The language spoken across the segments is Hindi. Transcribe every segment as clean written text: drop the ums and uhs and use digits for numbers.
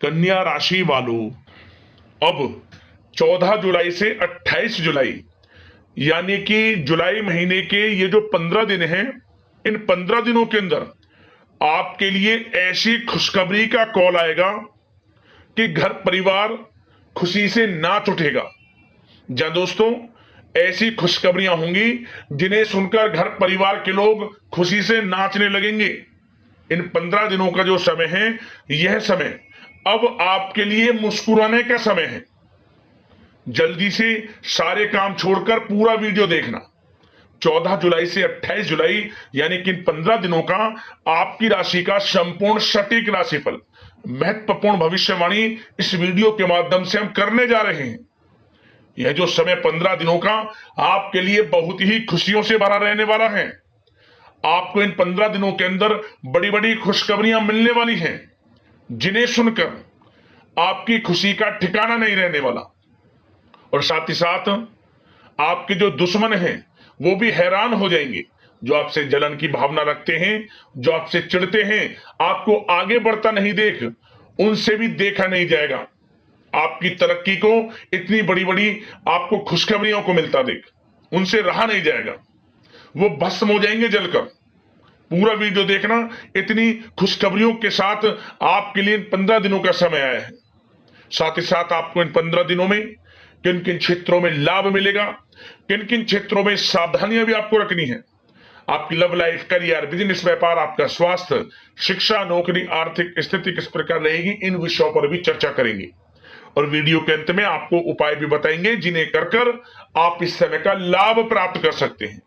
कन्या राशि वालों, अब 14 जुलाई से 28 जुलाई यानी कि जुलाई महीने के ये जो 15 दिन हैं, इन 15 दिनों के अंदर आपके लिए ऐसी खुशखबरी का कॉल आएगा कि घर परिवार खुशी से नाच उठेगा। जहां दोस्तों ऐसी खुशखबरियां होंगी जिन्हें सुनकर घर परिवार के लोग खुशी से नाचने लगेंगे। इन 15 दिनों का जो समय है, यह समय अब आपके लिए मुस्कुराने का समय है। जल्दी से सारे काम छोड़कर पूरा वीडियो देखना। 14 जुलाई से 28 जुलाई यानी कि इन 15 दिनों का आपकी राशि का संपूर्ण सटीक राशिफल, महत्वपूर्ण भविष्यवाणी इस वीडियो के माध्यम से हम करने जा रहे हैं। यह जो समय 15 दिनों का आपके लिए बहुत ही खुशियों से भरा रहने वाला है। आपको इन 15 दिनों के अंदर बड़ी बड़ी खुशखबरियां मिलने वाली हैं, जिन्हें सुनकर आपकी खुशी का ठिकाना नहीं रहने वाला। और साथ ही साथ आपके जो दुश्मन हैं वो भी हैरान हो जाएंगे। जो आपसे जलन की भावना रखते हैं, जो आपसे चिढ़ते हैं, आपको आगे बढ़ता नहीं देख उनसे भी देखा नहीं जाएगा। आपकी तरक्की को इतनी बड़ी बड़ी आपको खुशखबरियों को मिलता देख उनसे रहा नहीं जाएगा। वो भस्म हो जाएंगे जलकर। पूरा वीडियो देखना। इतनी खुशखबरियों के साथ आपके लिए 15 दिनों का समय आया है। साथ ही साथ आपको इन 15 दिनों में किन किन क्षेत्रों में लाभ मिलेगा, किन किन क्षेत्रों में सावधानियां भी आपको रखनी है। आपकी लव लाइफ, करियर, बिजनेस, व्यापार, आपका स्वास्थ्य, शिक्षा, नौकरी, आर्थिक स्थिति किस प्रकार रहेगी, इन विषयों पर भी चर्चा करेंगे। और वीडियो के अंत में आपको उपाय भी बताएंगे जिन्हें कर आप इस समय का लाभ प्राप्त कर सकते हैं।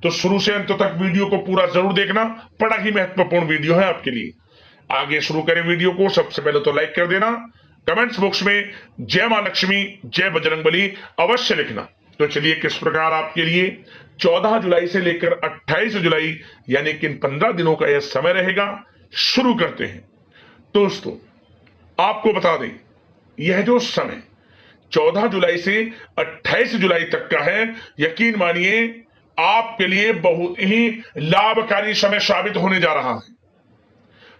तो शुरू से अंत तक वीडियो को पूरा जरूर देखना। बड़ा ही महत्वपूर्ण वीडियो है आपके लिए। आगे शुरू करें वीडियो को। सबसे पहले तो लाइक कर देना। कमेंट्स बॉक्स में जय मां लक्ष्मी, जय बजरंगबली अवश्य लिखना। तो चलिए किस प्रकार आपके लिए 14 जुलाई से लेकर 28 जुलाई यानी कि इन 15 दिनों का यह समय रहेगा, शुरू करते हैं। दोस्तों आपको बता दें, यह जो समय 14 जुलाई से 28 जुलाई तक का है, यकीन मानिए आपके लिए बहुत ही लाभकारी समय साबित होने जा रहा है।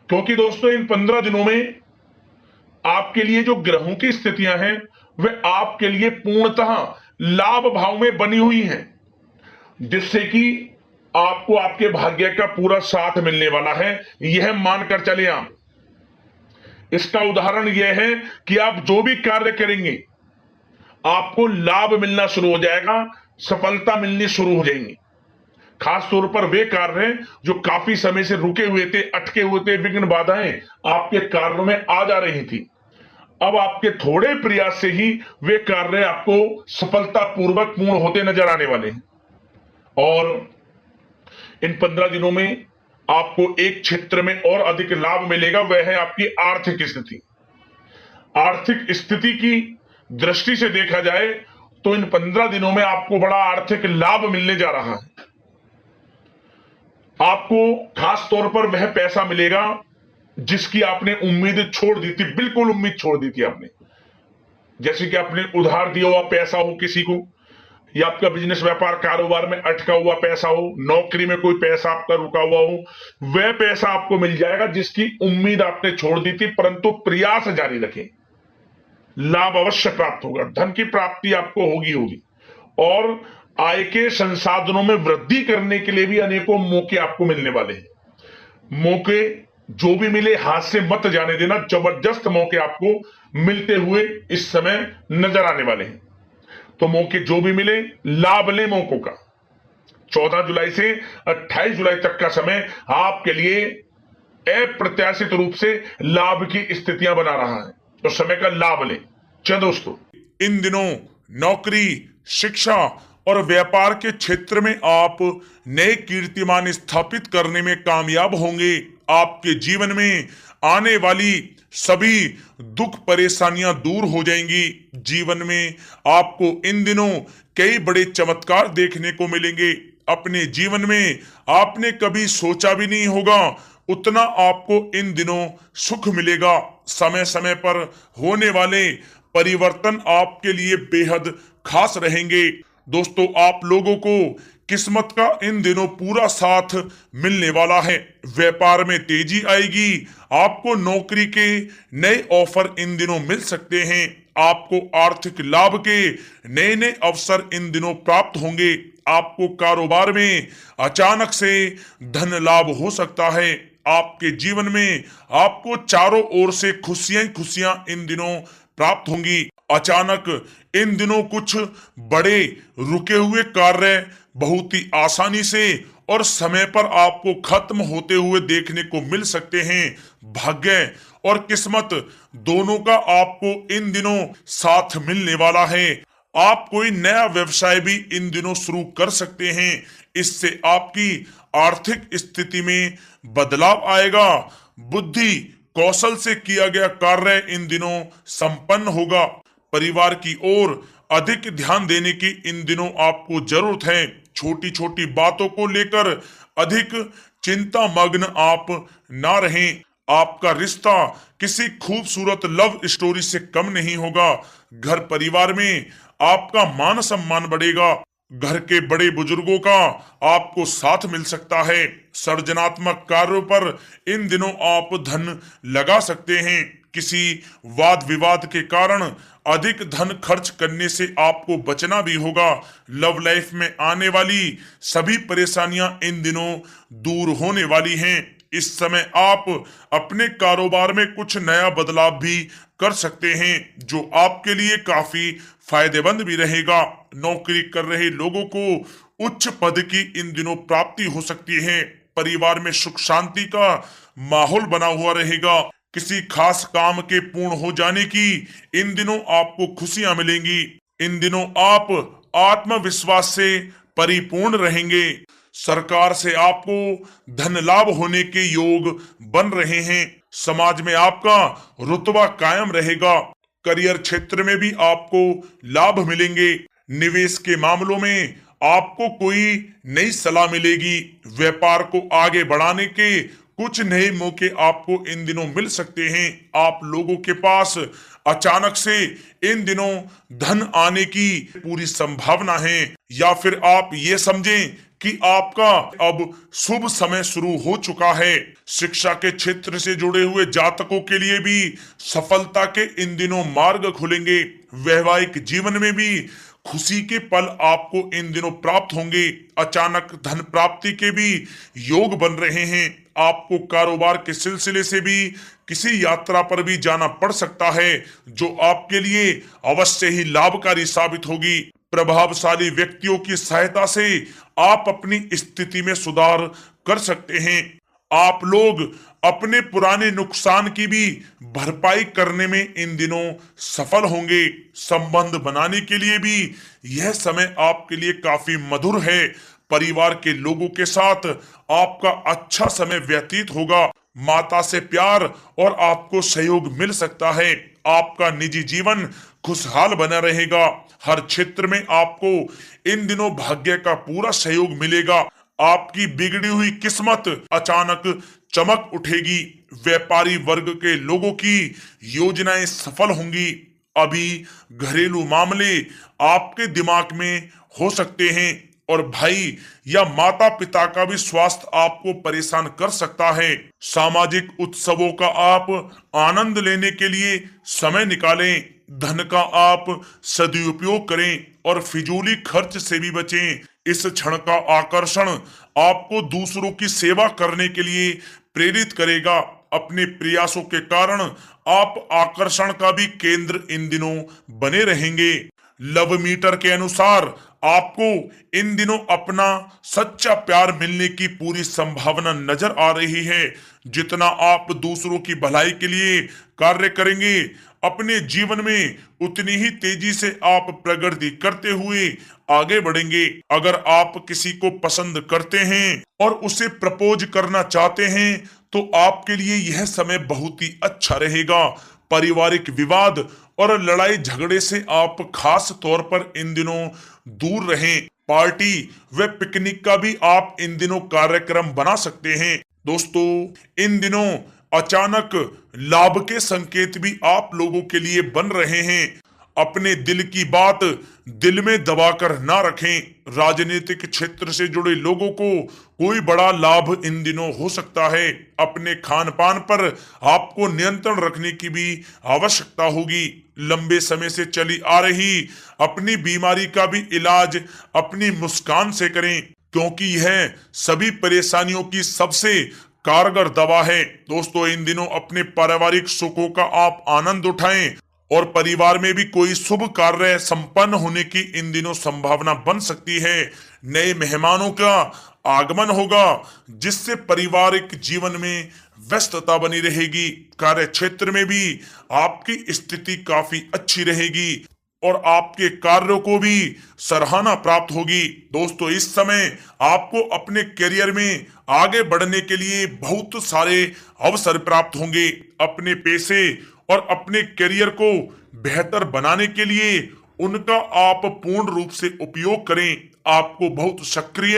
क्योंकि दोस्तों इन 15 दिनों में आपके लिए जो ग्रहों की स्थितियां हैं वे आपके लिए पूर्णतः लाभ भाव में बनी हुई हैं, जिससे कि आपको आपके भाग्य का पूरा साथ मिलने वाला है, यह मानकर चले आप। इसका उदाहरण यह है कि आप जो भी कार्य करेंगे आपको लाभ मिलना शुरू हो जाएगा, सफलता मिलनी शुरू हो जाएंगी। खास तौर पर वे कार्य जो काफी समय से रुके हुए थे, अटके हुए थे, विघ्न बाधाएं आपके कार्यों में आ जा रही थी, अब आपके थोड़े प्रयास से ही वे कार्य आपको सफलतापूर्वक पूर्ण होते नजर आने वाले हैं। और इन 15 दिनों में आपको एक क्षेत्र में और अधिक लाभ मिलेगा, वह है आपकी आर्थिक स्थिति। आर्थिक स्थिति की दृष्टि से देखा जाए तो इन 15 दिनों में आपको बड़ा आर्थिक लाभ मिलने जा रहा है। आपको खास तौर पर वह पैसा मिलेगा जिसकी आपने उम्मीद छोड़ दी थी, बिल्कुल उम्मीद छोड़ दी थी आपने। जैसे कि आपने उधार दिया हुआ पैसा हो किसी को, या आपका बिजनेस, व्यापार, कारोबार में अटका हुआ पैसा हो, नौकरी में कोई पैसा आपका रुका हुआ हो, वह पैसा आपको मिल जाएगा जिसकी उम्मीद आपने छोड़ दी थी, परंतु प्रयास जारी रखें, लाभ अवश्य प्राप्त होगा। धन की प्राप्ति आपको होगी। और आय के संसाधनों में वृद्धि करने के लिए भी अनेकों मौके आपको मिलने वाले हैं। मौके जो भी मिले हाथ से मत जाने देना। जबरदस्त मौके आपको मिलते हुए इस समय नजर आने वाले हैं। तो मौके जो भी मिले लाभ लें मौकों का। 14 जुलाई से 28 जुलाई तक का समय आपके लिए अप्रत्याशित रूप से लाभ की स्थितियां बना रहा है, तो समय का लाभ लें। चलो दोस्तों, इन दिनों नौकरी, शिक्षा और व्यापार के क्षेत्र में आप नए कीर्तिमान स्थापित करने में कामयाब होंगे। आपके जीवन में आने वाली सभी दुख परेशानियां दूर हो जाएंगी। जीवन में आपको इन दिनों कई बड़े चमत्कार देखने को मिलेंगे। अपने जीवन में आपने कभी सोचा भी नहीं होगा उतना आपको इन दिनों सुख मिलेगा। समय समय पर होने वाले परिवर्तन आपके लिए बेहद खास रहेंगे। दोस्तों, आप लोगों को किस्मत का इन दिनों पूरा साथ मिलने वाला है। व्यापार में तेजी आएगी। आपको नौकरी के नए ऑफर इन दिनों मिल सकते हैं। आपको आर्थिक लाभ के नए नए अवसर इन दिनों प्राप्त होंगे। आपको कारोबार में अचानक से धन लाभ हो सकता है। आपके जीवन में आपको चारों ओर से खुशियां खुशियां इन दिनों प्राप्त होंगी। अचानक इन दिनों कुछ बड़े रुके हुए कार्य बहुत ही आसानी से और समय पर आपको खत्म होते हुए देखने को मिल सकते हैं। भाग्य और किस्मत दोनों का आपको इन दिनों साथ मिलने वाला है। आप कोई नया व्यवसाय भी इन दिनों शुरू कर सकते हैं। इससे आपकी आर्थिक स्थिति में बदलाव आएगा। बुद्धि कौशल से किया गया कार्य इन दिनों संपन्न होगा। परिवार की ओर अधिक ध्यान देने की इन दिनों आपको जरूरत है। छोटी छोटी बातों को लेकर अधिक चिंता मग्न आप ना रहें। आपका रिश्ता किसी खूबसूरत लव स्टोरी से कम नहीं होगा। घर परिवार में आपका मान सम्मान बढ़ेगा। घर के बड़े बुजुर्गों का आपको साथ मिल सकता है। सृजनात्मक कार्यों पर इन दिनों आप धन लगा सकते हैं। किसी वाद विवाद के कारण अधिक धन खर्च करने से आपको बचना भी होगा। लव लाइफ में आने वाली सभी परेशानियां इन दिनों दूर होने वाली हैं। इस समय आप अपने कारोबार में कुछ नया बदलाव भी कर सकते हैं जो आपके लिए काफी फायदेमंद भी रहेगा। नौकरी कर रहे लोगों को उच्च पद की इन दिनों प्राप्ति हो सकती है। परिवार में सुख शांति का माहौल बना हुआ रहेगा। किसी खास काम के पूर्ण हो जाने की इन दिनों आपको खुशियां मिलेंगी। इन दिनों आप आत्मविश्वास से परिपूर्ण रहेंगे। सरकार से आपको धन लाभ होने के योग बन रहे हैं। समाज में आपका रुतबा कायम रहेगा। करियर क्षेत्र में भी आपको लाभ मिलेंगे। निवेश के मामलों में आपको कोई नई सलाह मिलेगी। व्यापार को आगे बढ़ाने के कुछ नए मौके आपको इन दिनों मिल सकते हैं। आप लोगों के पास अचानक से इन दिनों धन आने की पूरी संभावना है। या फिर आप ये समझें कि आपका अब शुभ समय शुरू हो चुका है। शिक्षा के क्षेत्र से जुड़े हुए जातकों के लिए भी सफलता के इन दिनों मार्ग खुलेंगे। वैवाहिक जीवन में भी खुशी के पल आपको इन दिनों प्राप्त होंगे। अचानक धन प्राप्ति के भी योग बन रहे हैं। आपको कारोबार के सिलसिले से भी किसी यात्रा पर भी जाना पड़ सकता है जो आपके लिए अवश्य ही लाभकारी साबित होगी। प्रभावशाली व्यक्तियों की सहायता से आप अपनी स्थिति में सुधार कर सकते हैं। आप लोग अपने पुराने नुकसान की भी भरपाई करने में इन दिनों सफल होंगे। संबंध बनाने के लिए भी यह समय आपके लिए काफी मधुर है। परिवार के लोगों के साथ आपका अच्छा समय व्यतीत होगा। माता से प्यार और आपको सहयोग मिल सकता है। आपका निजी जीवन खुशहाल बना रहेगा। हर क्षेत्र में आपको इन दिनों भाग्य का पूरा सहयोग मिलेगा। आपकी बिगड़ी हुई किस्मत अचानक चमक उठेगी। व्यापारी वर्ग के लोगों की योजनाएं सफल होंगी। अभी घरेलू मामले आपके दिमाग में हो सकते हैं और भाई या माता पिता का भी स्वास्थ्य आपको परेशान कर सकता है। सामाजिक उत्सवों का आप आनंद लेने के लिए समय निकालें। धन का आप सदुपयोग करें और फिजूली खर्च से भी बचें। इस क्षण का आकर्षण आपको दूसरों की सेवा करने के लिए प्रेरित करेगा। अपने प्रयासों के कारण आप आकर्षण का भी केंद्र इन दिनों बने रहेंगे। लव मीटर के अनुसार आपको इन दिनों अपना सच्चा प्यार मिलने की पूरी संभावना नजर आ रही है। जितना आप दूसरों की भलाई के लिए कार्य करेंगे अपने जीवन में उतनी ही तेजी से आप प्रगति करते हुए आगे बढ़ेंगे। अगर आप किसी को पसंद करते हैं और उसे प्रपोज करना चाहते हैं तो आपके लिए यह समय बहुत ही अच्छा रहेगा। पारिवारिक विवाद और लड़ाई झगड़े से आप खास तौर पर इन दिनों दूर रहें। पार्टी व पिकनिक का भी आप इन दिनों कार्यक्रम बना सकते हैं। दोस्तों, इन दिनों अचानक लाभ के संकेत भी आप लोगों के लिए बन रहे हैं। अपने दिल की बात दिल में दबाकर ना रखें। राजनीतिक क्षेत्र से जुड़े लोगों को कोई बड़ा लाभ इन दिनों हो सकता है। अपने खान पान पर आपको नियंत्रण रखने की भी आवश्यकता होगी। लंबे समय से चली आ रही अपनी बीमारी का भी इलाज अपनी मुस्कान से करें, क्योंकि यह सभी परेशानियों की सबसे कारगर दवा है। दोस्तों, इन दिनों अपने पारिवारिक सुखों का आप आनंद उठाएं और परिवार में भी कोई शुभ कार्य संपन्न होने की इन दिनों संभावना बन सकती है। नए मेहमानों का आगमन होगा, जिससे पारिवारिक जीवन में व्यस्तता बनी रहेगी। कार्य क्षेत्र में भी आपकी स्थिति काफी अच्छी रहेगी और आपके कार्यों को भी सराहना प्राप्त होगी। दोस्तों, इस समय आपको अपने करियर में आगे बढ़ने के लिए बहुत सारे अवसर प्राप्त होंगे। अपने पैसे और अपने करियर को बेहतर बनाने के लिए उनका आप पूर्ण रूप से उपयोग करें। आपको बहुत सक्रिय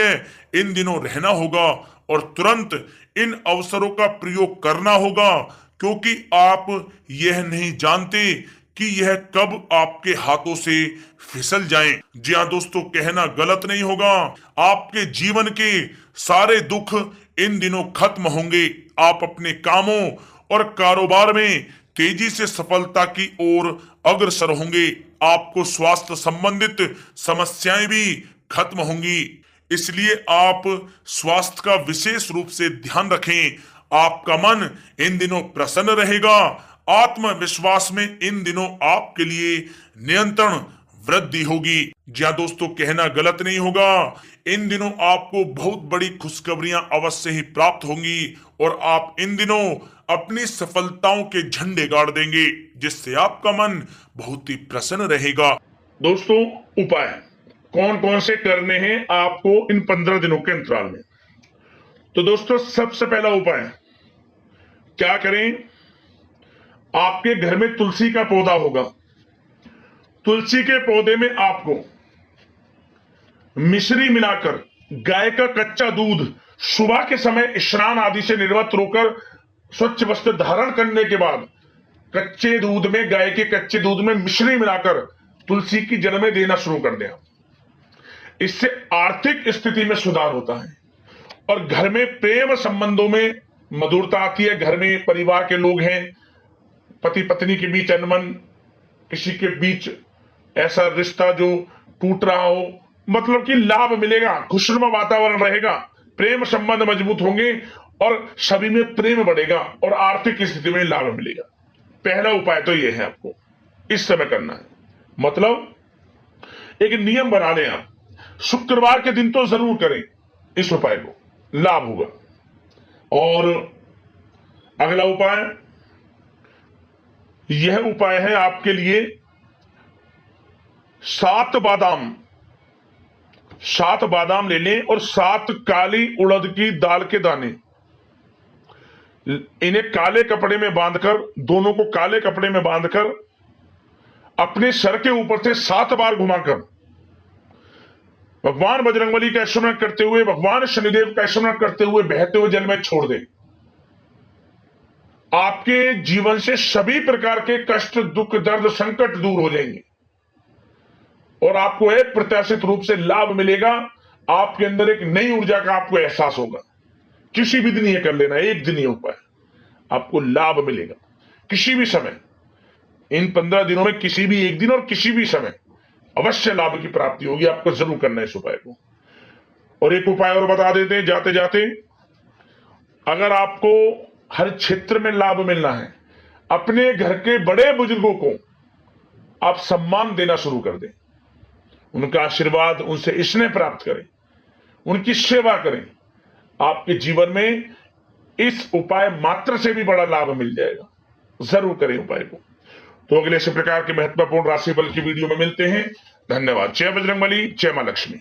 इन दिनों रहना होगा और तुरंत इन अवसरों का प्रयोग करना होगा, क्योंकि आप यह नहीं जानते कि यह कब आपके हाथों से फिसल जाएं। जी हाँ दोस्तों, कहना गलत नहीं होगा। आपके जीवन के सारे दुख इन दिनों खत्म होंगे। आप अपने कामों और कारोबार में तेजी से सफलता की ओर अग्रसर होंगे। आपको स्वास्थ्य संबंधित समस्याएं भी खत्म होंगी, इसलिए आप स्वास्थ्य का विशेष रूप से ध्यान रखें। आपका मन इन दिनों प्रसन्न रहेगा। आत्मविश्वास में इन दिनों आपके लिए नियंत्रण वृद्धि होगी। जी हाँ दोस्तों, कहना गलत नहीं होगा। इन दिनों आपको बहुत बड़ी खुशखबरियां अवश्य ही प्राप्त होंगी और आप इन दिनों अपनी सफलताओं के झंडे गाड़ देंगे, जिससे आपका मन बहुत ही प्रसन्न रहेगा। दोस्तों, उपाय कौन कौन से करने हैं आपको इन 15 दिनों के अंतराल में? तो दोस्तों, सबसे पहला उपाय क्या करें? आपके घर में तुलसी का पौधा होगा। तुलसी के पौधे में आपको मिश्री मिलाकर गाय का कच्चा दूध सुबह के समय स्नान आदि से निर्वत होकर स्वच्छ वस्त्र धारण करने के बाद कच्चे दूध में, गाय के कच्चे दूध में मिश्री मिलाकर तुलसी की जल में देना शुरू कर दें। इससे आर्थिक स्थिति में सुधार होता है और घर में प्रेम संबंधों में मधुरता आती है। घर में परिवार के लोग हैं, पति पत्नी के बीच अनबन, किसी के बीच ऐसा रिश्ता जो टूट रहा हो, मतलब कि लाभ मिलेगा, खुशनुमा वातावरण रहेगा, प्रेम संबंध मजबूत होंगे और सभी में प्रेम बढ़ेगा और आर्थिक स्थिति में लाभ मिलेगा। पहला उपाय तो यह है, आपको इस समय करना है। मतलब एक नियम बना लें आप, शुक्रवार के दिन तो जरूर करें इस उपाय को, लाभ होगा। और अगला उपाय, यह उपाय है आपके लिए 7 बादाम ले लें और 7 काली उड़द की दाल के दाने, इन्हें काले कपड़े में बांधकर, दोनों को काले कपड़े में बांधकर अपने सर के ऊपर से 7 बार घुमाकर भगवान बजरंगबली का स्मरण करते हुए, भगवान शनिदेव का स्मरण करते हुए बहते हुए जल में छोड़ दें। आपके जीवन से सभी प्रकार के कष्ट, दुख, दर्द, संकट दूर हो जाएंगे और आपको एक प्रत्याशित रूप से लाभ मिलेगा। आपके अंदर एक नई ऊर्जा का आपको एहसास होगा। किसी भी दिन ये कर लेना, एक दिन ये उपाय, आपको लाभ मिलेगा किसी भी समय। इन 15 दिनों में किसी भी एक दिन और किसी भी समय अवश्य लाभ की प्राप्ति होगी। आपको जरूर करना है इस उपाय को। और एक उपाय और बता देते हैं जाते जाते, अगर आपको हर क्षेत्र में लाभ मिलना है, अपने घर के बड़े बुजुर्गों को आप सम्मान देना शुरू कर दें, उनका आशीर्वाद, उनसे स्नेह प्राप्त करें, उनकी सेवा करें। आपके जीवन में इस उपाय मात्र से भी बड़ा लाभ मिल जाएगा। जरूर करें उपाय को। तो अगले इसी प्रकार के महत्वपूर्ण राशि बल की वीडियो में मिलते हैं। धन्यवाद। जय बजरंगबली, जय मां लक्ष्मी।